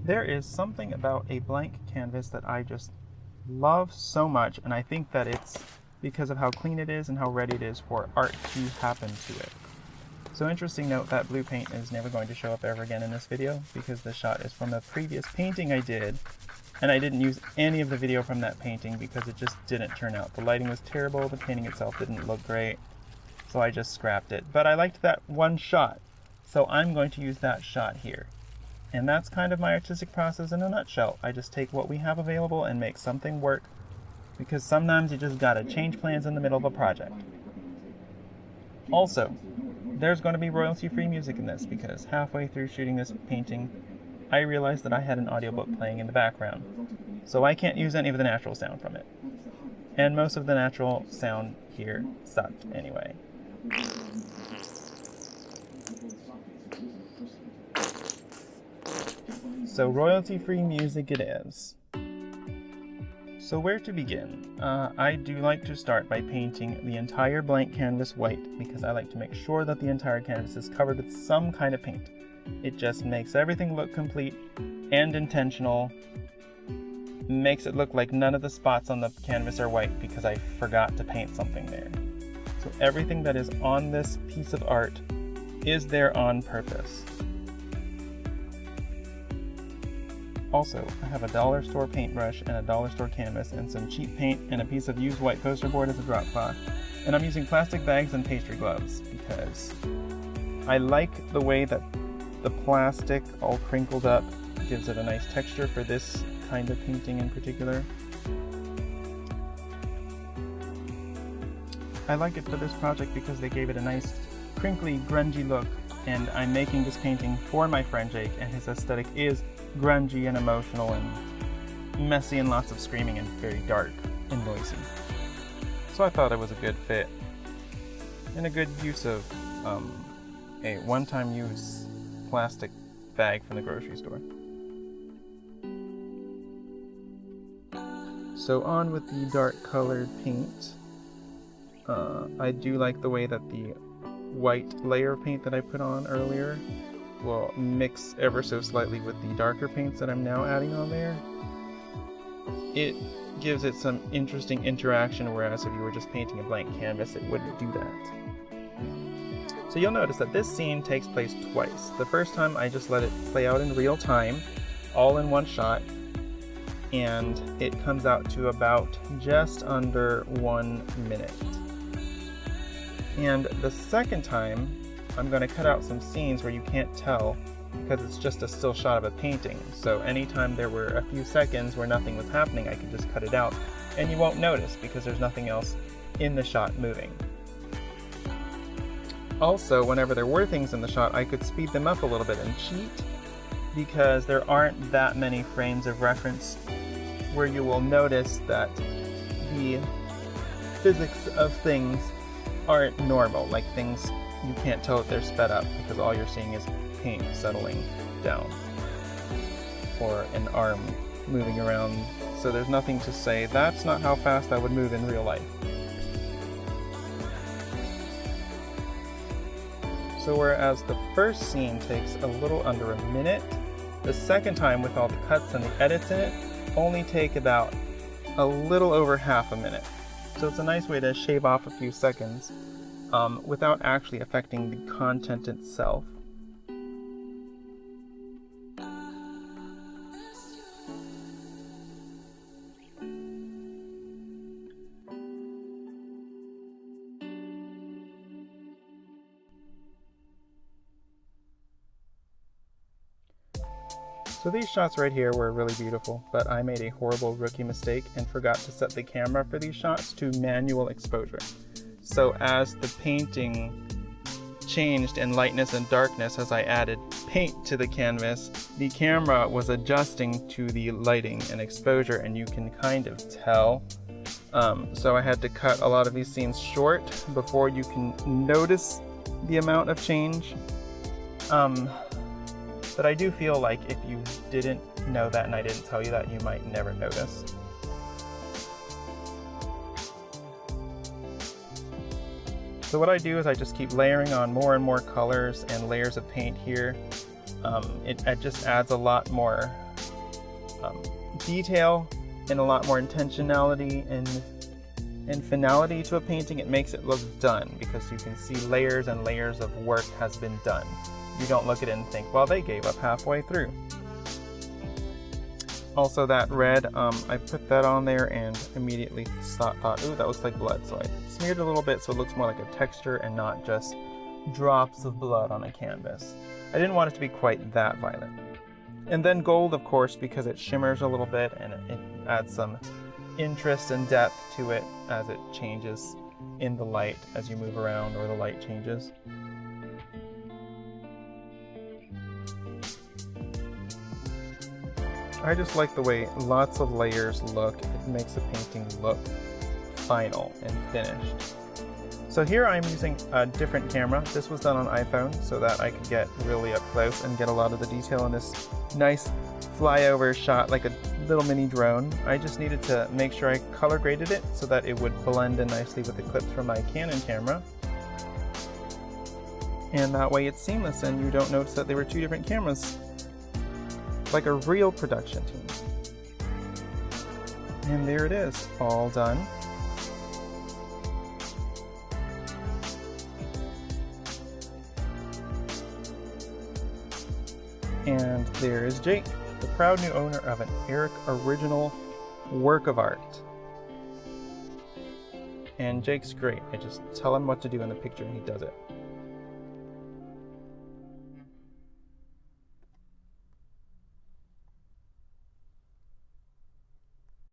There is something about a blank canvas that I just love so much, and I think that it's because of how clean it is and how ready it is for art to happen to it. So interesting note, that blue paint is never going to show up ever again in this video because the shot is from a previous painting I did, and I didn't use any of the video from that painting because it just didn't turn out. The lighting was terrible, the painting itself didn't look great, so I just scrapped it. But I liked that one shot, so I'm going to use that shot here. And that's kind of my artistic process in a nutshell. I just take what we have available and make something work, because sometimes you just gotta change plans in the middle of a project. Also, there's going to be royalty-free music in this because halfway through shooting this painting, I realized that I had an audiobook playing in the background, so I can't use any of the natural sound from it. And most of the natural sound here sucked anyway. So royalty-free music it is. So where to begin? I do like to start by painting the entire blank canvas white because I like to make sure that the entire canvas is covered with some kind of paint. It just makes everything look complete and intentional. Makes it look like none of the spots on the canvas are white because I forgot to paint something there. So everything that is on this piece of art is there on purpose. Also, I have a dollar store paintbrush and a dollar store canvas and some cheap paint and a piece of used white poster board as a drop cloth. And I'm using plastic bags and pastry gloves because I like the way that the plastic all crinkled up gives it a nice texture for this kind of painting in particular. I like it for this project because they gave it a nice crinkly, grungy look, and I'm making this painting for my friend Jake, and his aesthetic is grungy and emotional and messy and lots of screaming and very dark and noisy. So I thought it was a good fit and a good use of a one-time use plastic bag from the grocery store. So on with the dark colored paint. I do like the way that the white layer of paint that I put on earlier will mix ever so slightly with the darker paints that I'm now adding on there. It gives it some interesting interaction, whereas if you were just painting a blank canvas, it wouldn't do that. So you'll notice that this scene takes place twice. The first time I just let it play out in real time, all in one shot, and it comes out to about just under 1 minute. And the second time, I'm going to cut out some scenes where you can't tell because it's just a still shot of a painting. So anytime there were a few seconds where nothing was happening, I could just cut it out and you won't notice because there's nothing else in the shot moving. Also, whenever there were things in the shot, I could speed them up a little bit and cheat because there aren't that many frames of reference where you will notice that the physics of things aren't normal, like things you can't tell that they're sped up because all you're seeing is paint settling down or an arm moving around. So there's nothing to say, that's not how fast I would move in real life. So whereas the first scene takes a little under a minute, the second time with all the cuts and the edits in it only take about a little over half a minute. So it's a nice way to shave off a few seconds without actually affecting the content itself. So these shots right here were really beautiful, but I made a horrible rookie mistake and forgot to set the camera for these shots to manual exposure. So as the painting changed in lightness and darkness as I added paint to the canvas, the camera was adjusting to the lighting and exposure, and you can kind of tell. So I had to cut a lot of these scenes short before you can notice the amount of change. But I do feel like if you didn't know that and I didn't tell you that, you might never notice. So what I do is I just keep layering on more and more colors and layers of paint here. It just adds a lot more detail and a lot more intentionality and finality to a painting. It makes it look done because you can see layers and layers of work has been done. You don't look at it and think, well, they gave up halfway through. Also, that red, I put that on there and immediately thought, ooh, that looks like blood. So I smeared it a little bit so it looks more like a texture and not just drops of blood on a canvas. I didn't want it to be quite that violent. And then gold, of course, because it shimmers a little bit and it adds some interest and depth to it as it changes in the light as you move around or the light changes. I just like the way lots of layers look. It makes a painting look final and finished. So here I'm using a different camera. This was done on iPhone so that I could get really up close and get a lot of the detail in this nice flyover shot like a little mini drone. I just needed to make sure I color graded it so that it would blend in nicely with the clips from my Canon camera. And that way it's seamless and you don't notice that they were two different cameras. Like a real production team. And there it is, all done. And there is Jake, the proud new owner of an Eric original work of art. And Jake's great. I just tell him what to do in the picture and he does it.